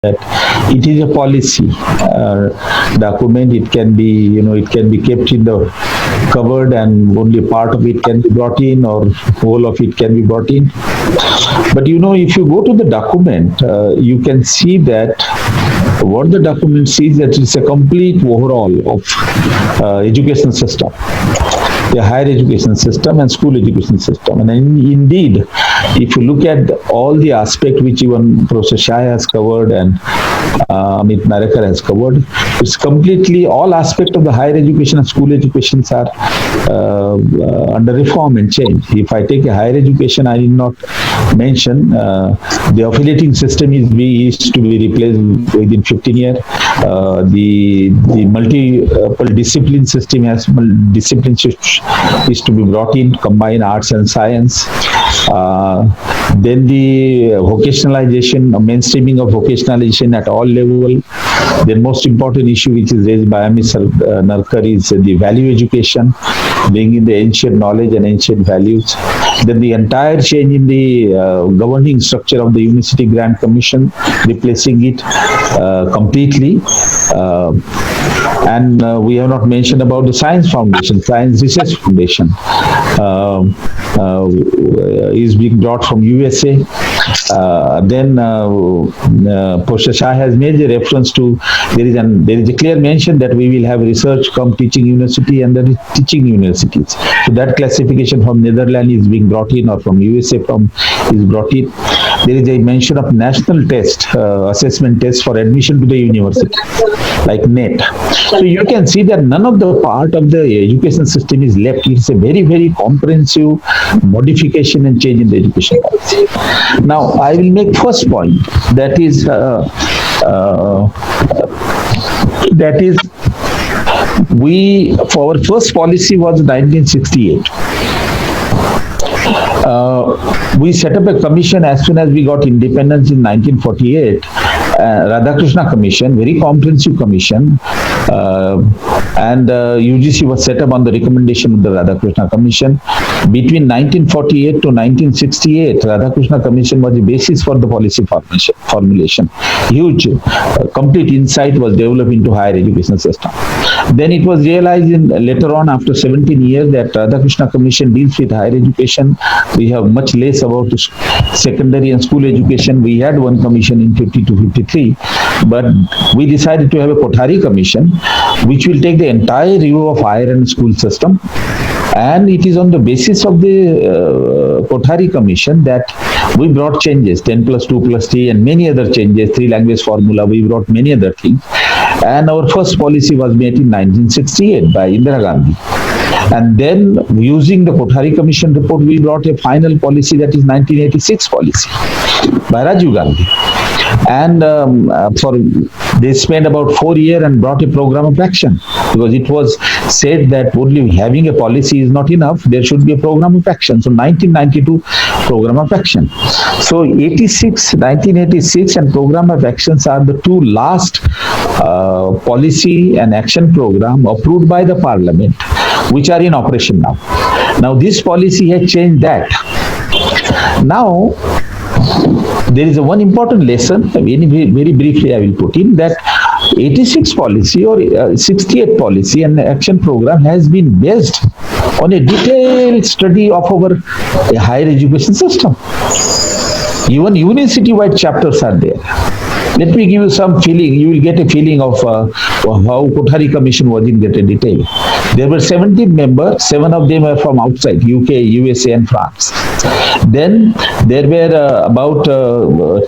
that it is a policy document. It can be, it can be kept in the cupboard and only part of it can be brought in, or whole of it can be brought in. But if you go to the document, you can see that what the document sees, that it's a complete overall of education system, the higher education system and school education system. And indeed, if you look at all the aspects which even Professor Shah has covered and Amit Narekar has covered, it's completely all aspects of the higher education and school education are under reform and change. If I take a higher education, I need not mention the affiliating system is to be replaced within 15 years. The multiple discipline system is to be brought in, combine arts and science. Then the vocationalization, mainstreaming of vocationalization at all level. The most important issue which is raised by Mr. Narkar is the value education, bringing the ancient knowledge and ancient values. Then the entire change in the governing structure of the University Grant Commission, replacing it completely. And we have not mentioned about the Science Foundation, Science Research Foundation is being brought from USA. Then Professor Shah has made a reference to there is a clear mention that we will have research come teaching university and then teaching universities. So that classification from Netherlands is being brought in, or from USA is brought in. There is a mention of national test, assessment test for admission to the university, like NET. So you can see that none of the part of the education system is left. It's a very, very comprehensive modification and change in the education policy. Now, I will make first point, that is our first policy was 1968. We set up a commission as soon as we got independence in 1948, Radhakrishna Commission, very comprehensive commission, and UGC was set up on the recommendation of the Radhakrishna Commission. Between 1948 to 1968, Radhakrishna Commission was the basis for the policy formulation. Huge, complete insight was developed into higher education system. Then it was realized later on, after 17 years, that Radhakrishna Commission deals with higher education. We have much less about secondary and school education. We had one commission in 50 to 53, but we decided to have a Kothari Commission, which will take the entire review of higher and school system. And it is on the basis of the Kothari Commission that we brought changes, 10 plus 2 plus 3 and many other changes, 3-language formula, we brought many other things. And our first policy was made in 1968 by Indira Gandhi. And then, using the Kothari Commission report, we brought a final policy, that is 1986 policy by Rajiv Gandhi. And they spent about 4 years and brought a program of action, because it was said that only having a policy is not enough. There should be a program of action. So 1992 program of action. So 1986 and program of actions are the two last policy and action program approved by the Parliament, which are in operation now. Now this policy has changed that. Now there is one important lesson, very briefly I will put in, that 86 policy or 68 policy and action program has been based on a detailed study of our higher education system. Even university-wide chapters are there. Let me give you some feeling. You will get a feeling of how Kothari Commission was in greater detail. There were 17 members, 7 of them were from outside, UK, USA and France. Then there were about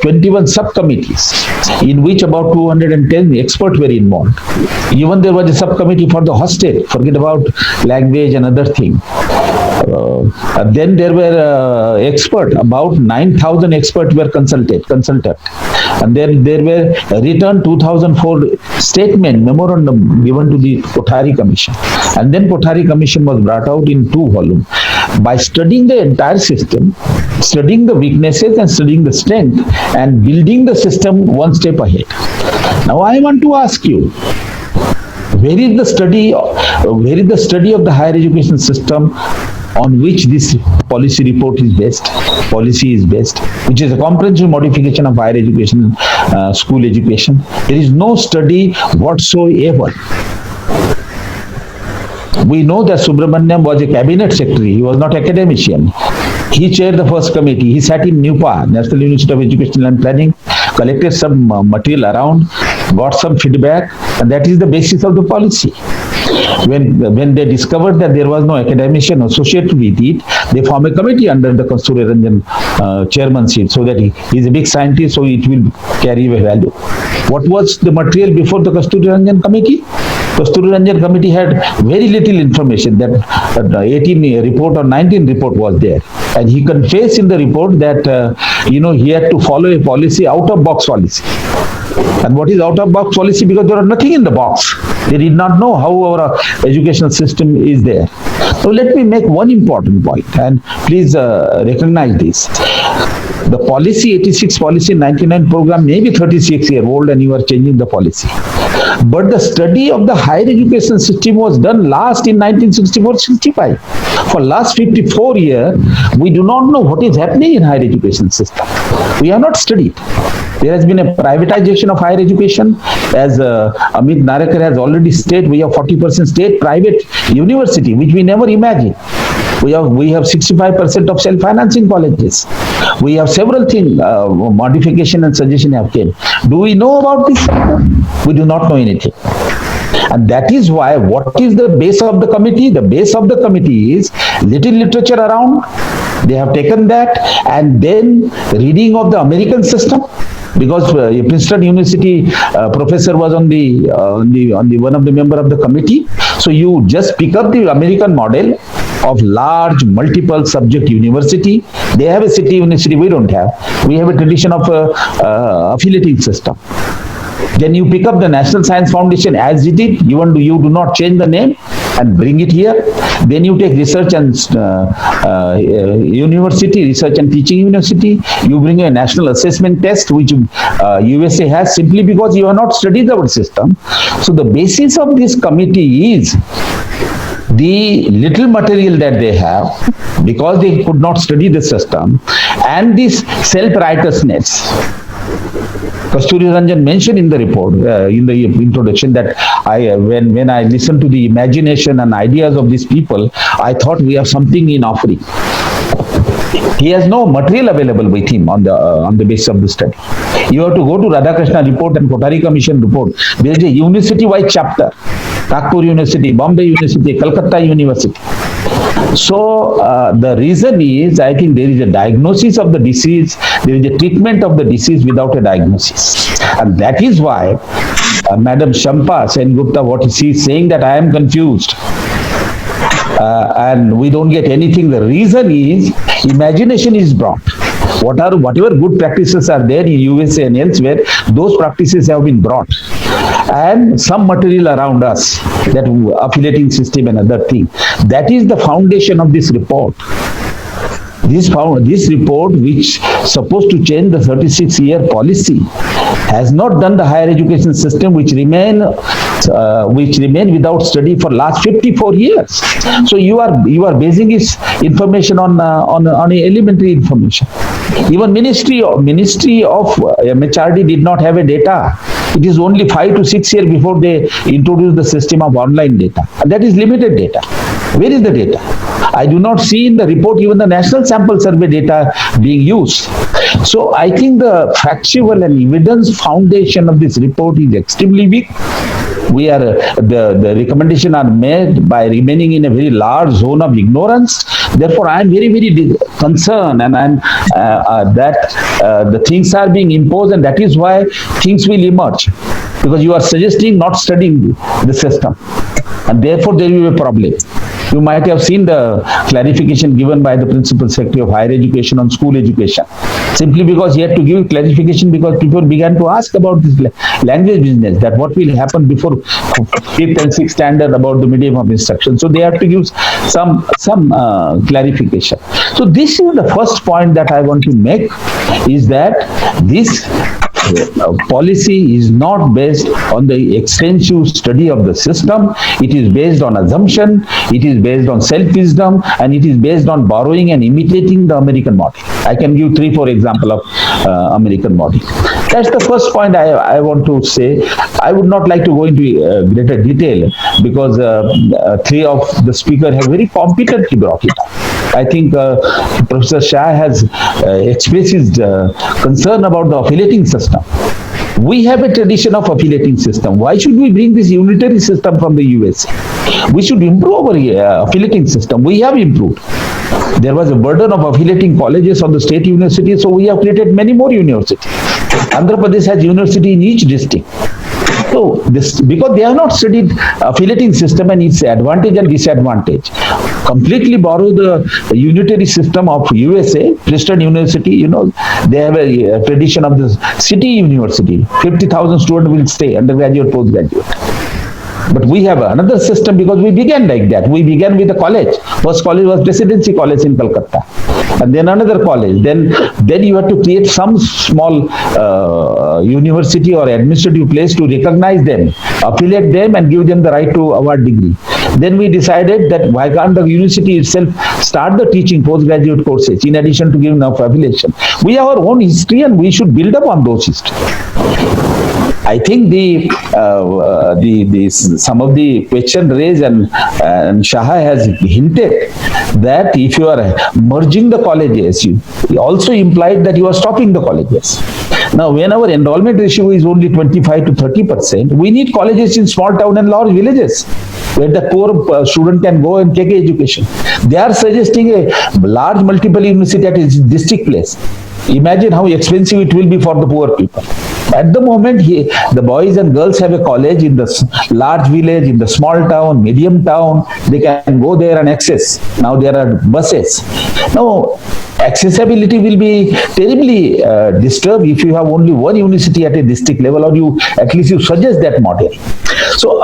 21 subcommittees, in which about 210 experts were involved. Even there was a subcommittee for the hostel, forget about language and other things. Then there were experts, about 9,000 experts were consulted. And then there were written 2004 statement, memorandum given to the Kothari Commission. And then Kothari Commission was brought out in 2 volumes. By studying the entire system, studying the weaknesses and studying the strength, and building the system one step ahead. Now I want to ask you, where is the study of the higher education system on which this policy report is based, which is a comprehensive modification of higher education school education. There is no study whatsoever. We know that Subramaniam was a cabinet secretary. He was not academician. He chaired the first committee. He sat in NUPA, National University of Education and Planning, collected some material around, got some feedback, and that is the basis of the policy. When they discovered that there was no academician associated with it, they formed a committee under the Kasturi Ranjan chairmanship, so that he is a big scientist, so it will carry a value. What was the material before the Kasturi Ranjan committee? Kasturi Ranjan committee had very little information. That 18 report or 19 report was there, and he confessed in the report that he had to follow a policy, out of box policy. And what is out of box policy? Because there was nothing in the box. They did not know how our educational system is there. So let me make one important point, and please recognize this. The policy 86 policy 99 program may be 36-year-old and you are changing the policy. But the study of the higher education system was done last in 1964-65. For last 54 years, we do not know what is happening in higher education system. We have not studied. There has been a privatization of higher education. As Amit Narekar has already stated, we have 40% state private university, which we never imagined. We have 65% of self-financing colleges. We have several things, modification and suggestion have came. Do we know about this? We do not know anything. And that is why, what is the base of the committee? The base of the committee is little literature around. They have taken that, and then reading of the American system. Because Princeton University professor was on the one of the member of the committee. So you just pick up the American model of large multiple subject university. They have a city university, we don't have. We have a tradition of affiliating system. Then you pick up the National Science Foundation as it is. You do not change the name and bring it here. Then you take research and university, research and teaching university. You bring a national assessment test, which USA has, simply because you have not studied our system. So the basis of this committee is the little material that they have, because they could not study the system, and this self-righteousness. Kasturi Ranjan mentioned in the report, in the introduction, that when I listened to the imagination and ideas of these people, I thought we have something in offering. He has no material available with him on the basis of the study. You have to go to Radhakrishna report and Kothari Commission report. There is a university-wide chapter. Nagpur University, Bombay University, Calcutta University. So the reason is, I think there is a diagnosis of the disease, there is a treatment of the disease without a diagnosis. And that is why Madam Shampa Sengupta, what she is saying, that I am confused. And we don't get anything. The reason is, imagination is brought. Whatever good practices are there in USA and elsewhere, those practices have been brought. And some material around us, that affiliating system and other thing. That is the foundation of this report. This report, which supposed to change the 36-year policy, has not done the higher education system, which remain without study for last 54 years. So you are basing its information on elementary information. Even Ministry of MHRD did not have a data. It is only 5 to 6 years before they introduced the system of online data. And that is limited data. Where is the data? I do not see in the report even the national sample survey data being used. So I think the factual and evidence foundation of this report is extremely weak. We are the recommendation are made by remaining in a very large zone of ignorance. Therefore, I am very, very concerned, and that the things are being imposed, and that is why things will emerge, because you are suggesting not studying the system, and therefore there will be a problem. You might have seen the clarification given by the Principal Secretary of Higher Education on school education. Simply because he had to give clarification, because people began to ask about this language business, that what will happen before 5th and 6th standard about the medium of instruction. So they have to give some clarification. So this is the first point that I want to make, is that this policy is not based on the extensive study of the system. It is based on assumption, it is based on self-wisdom, and it is based on borrowing and imitating the American model. I can give 3-4 examples of American model. That's the first point I want to say. I would not like to go into greater detail because three of the speakers have very competently brought it up. I think Professor Shah has expressed his concern about the affiliating system. We have a tradition of affiliating system. Why should we bring this unitary system from the US? We should improve our affiliating system. We have improved. There was a burden of affiliating colleges on the state universities, so we have created many more universities. Andhra Pradesh has university in each district. So this, because they have not studied affiliating system and its advantage and disadvantage. Completely borrow the unitary system of USA, Princeton University, they have a tradition of the city university. 50,000 students will stay, undergraduate, postgraduate. But we have another system because we began like that. We began with a college. First college was Presidency College in Calcutta. And then another college. Then you have to create some small university or administrative place to recognize them, affiliate them and give them the right to award degree. Then we decided that why can't the university itself start the teaching postgraduate courses in addition to giving enough affiliation. We have our own history and we should build up on those history. I think some of the question raised and Shah has hinted that if you are merging the colleges, he also implied that you are stopping the colleges. Now, when our enrollment ratio is only 25 to 30%, we need colleges in small town and large villages where the poor student can go and take education. They are suggesting a large multiple university at a district place. Imagine how expensive it will be for the poor people. At the moment, the boys and girls have a college in the large village, in the small town, medium town. They can go there and access. Now there are buses. Now, accessibility will be terribly disturbed if you have only one university at a district level, or at least you suggest that model. So,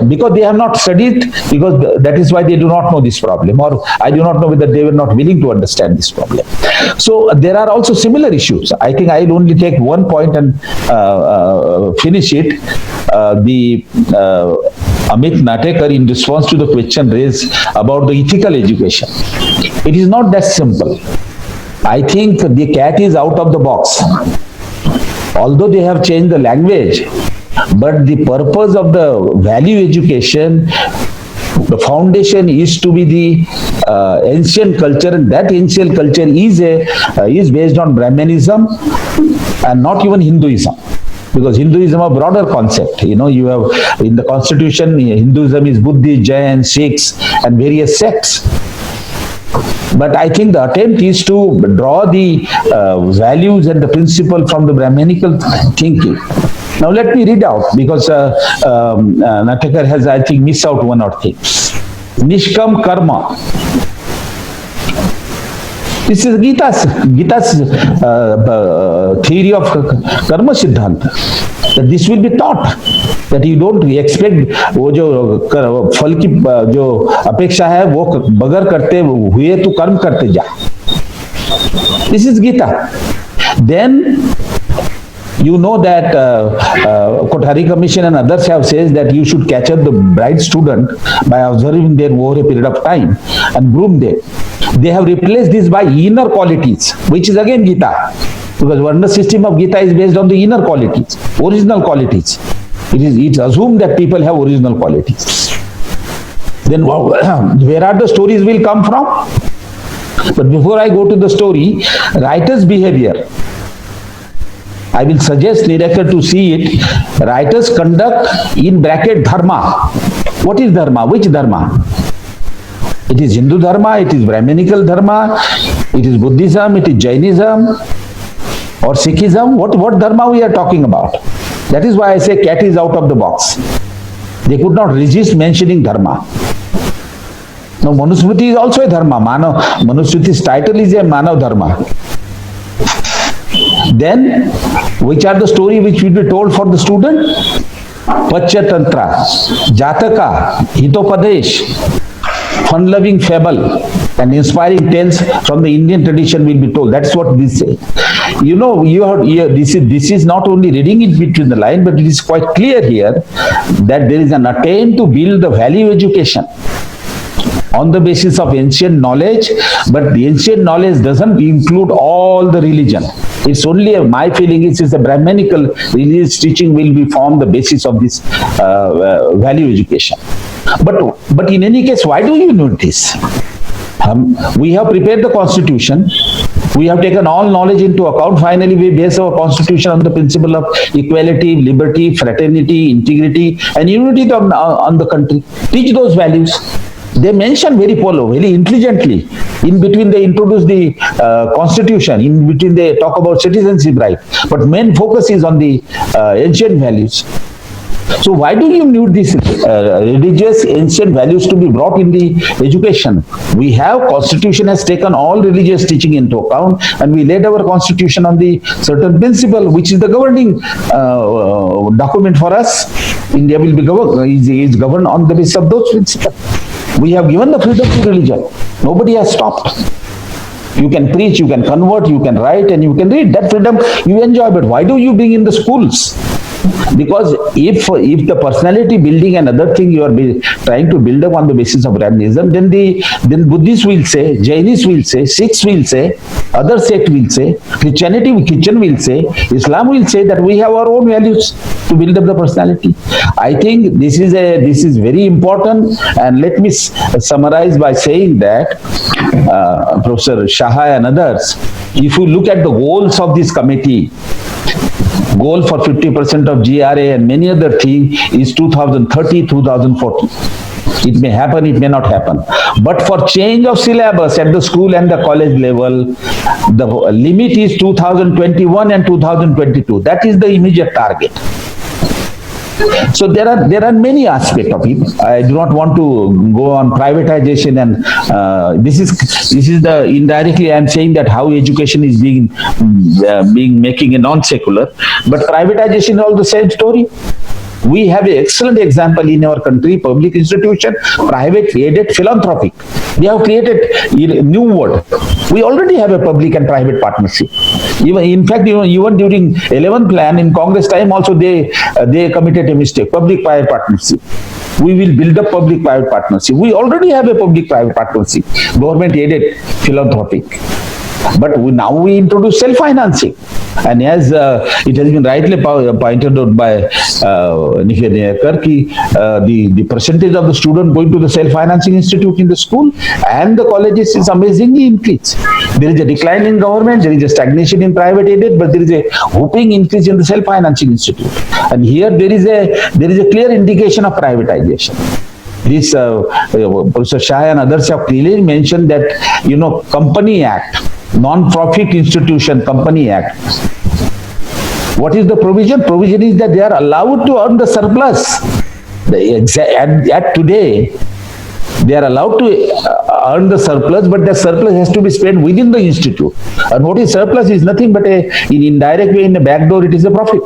because they have not studied, because that is why they do not know this problem, or I do not know whether they were not willing to understand this problem. So, there are also similar issues. I think I will only take one point and finish it. Amit Natekar, in response to the question raised about the ethical education, it is not that simple. I think the cat is out of the box. Although they have changed the language, but the purpose of the value education, the foundation is to be the ancient culture, and that ancient culture is based on Brahmanism and not even Hinduism. Because Hinduism is a broader concept. You have in the constitution, Hinduism is Buddhist, Jain, Sikhs, and various sects. But I think the attempt is to draw the values and the principle from the Brahmanical thinking. Now let me read out, because Natekar has, I think, missed out one or two. Nishkam karma. This is Gita's theory of karma siddhanta. That this will be taught. That you don't expect वो जो फल की जो अपेक्षा है वो बगैर करते हुए तो कर्म करते जा. This is Gita. Then you know that Kothari Commission and others have said that you should catch up the bright student by observing them over a period of time and groom them. They have replaced this by inner qualities, which is again Gita. Because Varna system of Gita is based on the inner qualities, original qualities. It's assumed that people have original qualities. Then where are the stories will come from? But before I go to the story, writer's behavior. I will suggest Nirakar to see it. Writers conduct in bracket dharma. What is dharma? Which dharma? It is Hindu dharma, it is Brahminical dharma, it is Buddhism, it is Jainism or Sikhism. What dharma we are talking about? That is why I say cat is out of the box. They could not resist mentioning dharma. Now Manusmriti is also a dharma. Manusmriti's title is a Manav dharma. Then, which are the story which will be told for the student? Pacha Tantra, Jataka, Hitopadesh, fun-loving fable and inspiring tales from the Indian tradition will be told. That's what we say. This is not only reading it between the lines, but it is quite clear here that there is an attempt to build the value education on the basis of ancient knowledge, but the ancient knowledge doesn't include all the religion. It's only my feeling is a Brahmanical religious teaching will be formed the basis of this value education. But in any case, why do you need this? We have prepared the constitution. We have taken all knowledge into account. Finally, we base our constitution on the principle of equality, liberty, fraternity, integrity, and unity on the country. Teach those values. They mention very intelligently. In between, they introduce the constitution. In between, they talk about citizenship right. But main focus is on the ancient values. So why do you need these religious ancient values to be brought in the education? We have constitution has taken all religious teaching into account, and we laid our constitution on the certain principle, which is the governing document for us. India will be is governed on the basis of those principles. We have given the freedom to religion. Nobody has stopped. You can preach, you can convert, you can write, and you can read. That freedom you enjoy. But why do you bring in the schools? Because if the personality building and other thing you are trying to build up on the basis of Brahmanism, then Buddhists will say, Jainis will say, Sikhs will say, other sect will say, Christian will say, Islam will say that we have our own values to build up the personality. I think this is very important, and let me summarize by saying that Professor Shah and others, if you look at the goals of this committee, goal for 50% of GRA and many other things is 2030, 2040. It may happen, it may not happen. But for change of syllabus at the school and the college level, the limit is 2021 and 2022. That is the immediate target. So there are many aspects of it. I do not want to go on privatization, and this is the indirectly I am saying that how education is being making a non-secular, but privatization is all the same story. We have an excellent example in our country, public institution, private, aided, philanthropic. We have created a new word. We already have a public and private partnership. In fact, even during 11th plan in Congress time also they committed a mistake, public-private partnership. We will build up public-private partnership. We already have a public-private partnership, government-aided, philanthropic. But now we introduce self-financing. And as it has been rightly pointed out by Nikhil the percentage of the student going to the self-financing institute in the school and the colleges is amazingly increased. There is a decline in government, there is a stagnation in private aided, but there is a whooping increase in the self-financing institute. And here there is a clear indication of privatization. This Professor Shah and others have clearly mentioned that, Company Act, Non-Profit Institution Company Act. What is the provision? Provision is that they are allowed to earn the surplus. At today, they are allowed to earn the surplus, but the surplus has to be spent within the institute. And what is surplus is nothing but in indirect way, in the back door, it is a profit.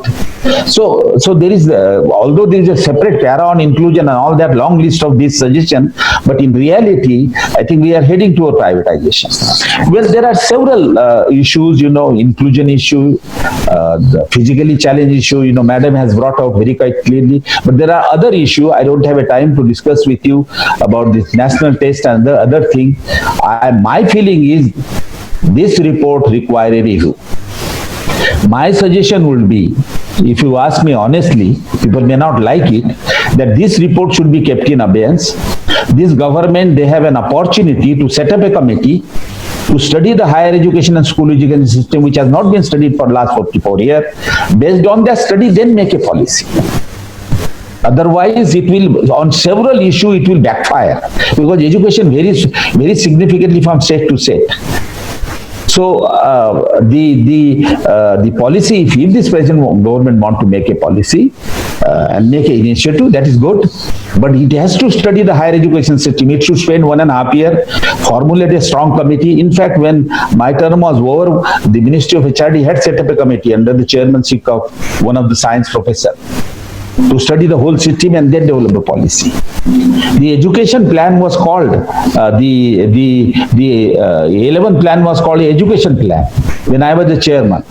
So there is, although there is a separate para on inclusion and all that long list of these suggestions, but in reality, I think we are heading toward privatization. Well, there are several issues, inclusion issue, the physically challenged issue, Madam has brought out very quite clearly, but there are other issues. I don't have a time to discuss with you about this national test and the other thing. My feeling is this report requires a review. My suggestion would be, if you ask me honestly, people may not like it, that this report should be kept in abeyance. This government, they have an opportunity to set up a committee to study the higher education and school education system, which has not been studied for the last 44 years. Based on that study, then make a policy. Otherwise, it will, on several issues, it will backfire, because education varies very significantly from state to state. So the policy, if this present government want to make a policy and make an initiative, that is good. But it has to study the higher education system. It should spend 1.5 years, formulate a strong committee. In fact, when my term was over, the Ministry of HRD had set up a committee under the chairmanship of one of the science professors to study the whole system and then develop a policy. The education plan was called, the 11th plan was called education plan when I was the chairman.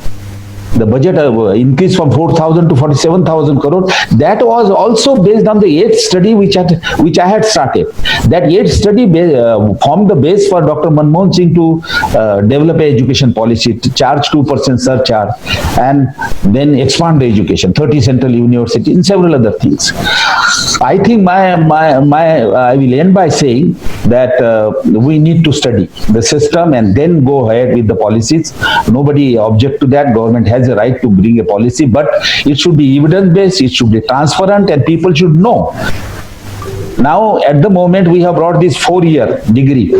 the budget increased from 4,000 to 47,000 crore. That was also based on the 8th study which I had started. That 8th study formed the base for Dr. Manmohan Singh to develop an education policy, to charge 2% surcharge, and then expand the education, 30 central universities, and several other things. I think I will end by saying that we need to study the system and then go ahead with the policies. Nobody object to that. Government has a right to bring a policy, but it should be evidence-based, it should be transparent, and people should know. Now, at the moment, we have brought this 4-year degree.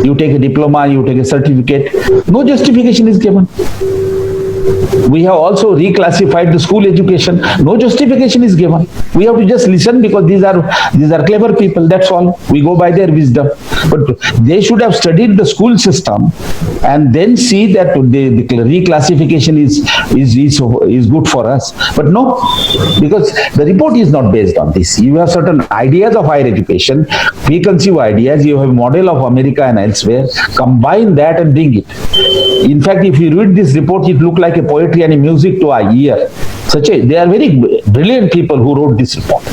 You take a diploma, you take a certificate. No justification is given. We have also reclassified the school education. No justification is given. We have to just listen because these are clever people. That's all. We go by their wisdom. But they should have studied the school system and then see that the reclassification is good for us. But no, because the report is not based on this. You have certain ideas of higher education, preconceived ideas. You have a model of America and elsewhere. Combine that and bring it. In fact, if you read this report, it looks like a poetry and a music to our ear. They are very brilliant people who wrote this report.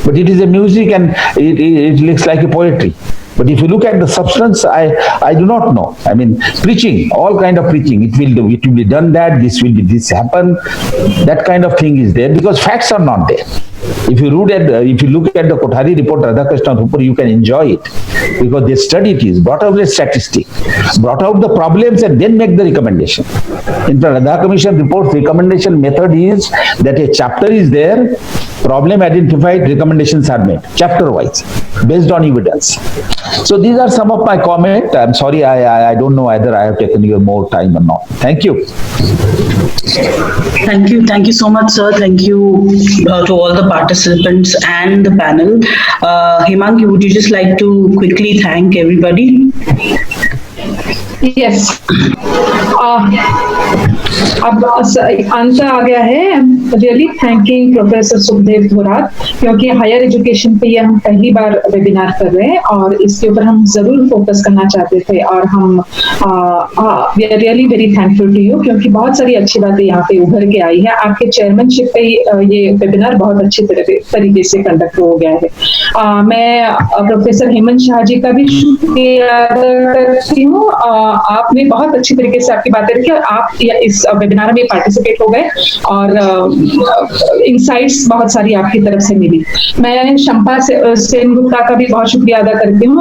But it is a music and it looks like a poetry. But if you look at the substance, I do not know. I mean, preaching, all kind of preaching. It will be done that, this happen. That kind of thing is there because facts are not there. If you look at the Kothari report, Radhakrishnan Rupur, you can enjoy it because they studied it, brought out the statistic, brought out the problems and then make the recommendation. In the Radha Commission report, recommendation method is that a chapter is there, problem identified, recommendations are made, chapter wise, based on evidence. So these are some of my comments. I'm sorry, I don't know whether I have taken your more time or not. Thank you. Thank you so much, sir. Thank you to all the participants and the panel. Himangi, would you just like to quickly thank everybody? Yes. अब अंत आ गया है. Really thanking professor Sukhdev Thorat, क्योंकि higher education पे ये हम पहली बार webinar कर रहे हैं और इसके ऊपर हम जरूर फोकस करना चाहते थे और हम we are really very thankful to you, क्योंकि बहुत सारी अच्छी बातें यहाँ पे उभर के आई है. आपके चेयरमैनशिप पे ये वेबिनार बहुत अच्छी तरीके से कंडक्ट हो गया है. मैं प्रोफेसर हेमंत शाह जी का भी शुक्रिया करती हूँ. आपने बहुत अच्छी तरीके से आपकी बातें रखी और आप इस वेबिनार में पार्टिसिपेट हो गए और इनसाइट्स बहुत सारी आपकी तरफ से मिली. मैं शंपा सेन गुप्ता का भी बहुत शुक्रिया अदा करती हूँ.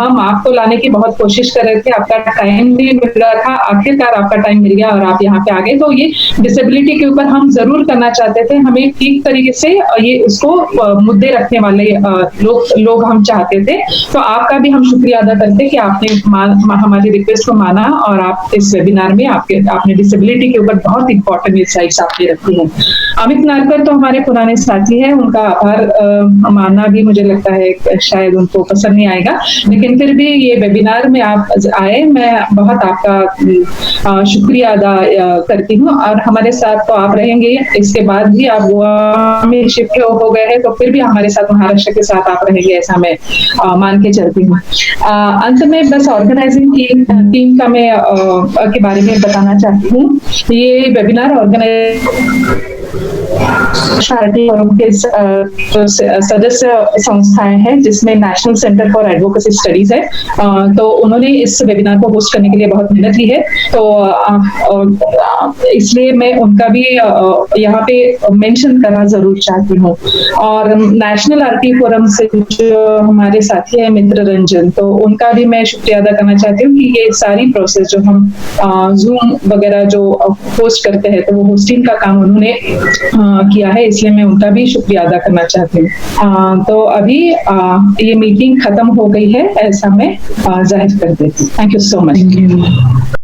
हम आपको लाने की बहुत कोशिश कर रहे थे, आपका टाइम भी मिल रहा था, आखिरकार आपका टाइम मिल गया और आप यहाँ पे आ गए. तो ये डिसेबिलिटी के ऊपर हम जरूर करना चाहते थे. हमें ठीक तरीके से ये उसको मुद्दे रखने वाले लोग हम चाहते थे. तो आपका भी हम शुक्रिया अदा करते कि आपने हमारी रिक्वेस्ट को माना और आप इस वेबिनार में आपने डिसेबिलिटी के ऊपर बहुत इंपॉर्टेंट इनसाइट्स आपने रखी हैं. अमित नारकर तो हमारे पुराने साथी हैं, उनका आभार मानना भी मुझे लगता है शायद उनको पसंद नहीं आएगा, लेकिन फिर भी ये वेबिनार में आप आए, मैं बहुत आपका शुक्रिया अदा करती हूँ. और हमारे साथ तो आप रहेंगे, इसके बाद भी आप गोवा में शिफ्ट हो गए हैं तो फिर भी हमारे साथ महाराष्ट्र के साथ आप रहेंगे, ऐसा मैं मान के चलती हूँ. अंत में बस ऑर्गेनाइजिंग टीम का मैं के बारे में बताना चाहती हूँ. ये वेबिनार ऑर्गेनाइज फोरम के सदस्य संस्थाएं हैं जिसमें national centre for advocacy studies है. तो उन्होंने इस वेबिनार को होस्ट करने के लिए बहुत मेहनत की है. तो इसलिए मैं उनका भी यहाँ पे मेंशन करना जरूर चाहती हूँ. और नेशनल आरटी फोरम से जो हमारे साथी है मित्र रंजन, तो उनका भी मैं शुक्रिया अदा करना चाहती हूँ कि ये सारी प्रोसेस जो हम जूम वगैरह जो होस्ट करते हैं तो वो होस्टिंग का काम उन्होंने किया है, इसलिए मैं उनका भी शुक्रिया अदा करना चाहती हूँ. तो अभी ये मीटिंग खत्म हो गई है ऐसा मैं जाहिर कर देती हूँ. Thank you so much.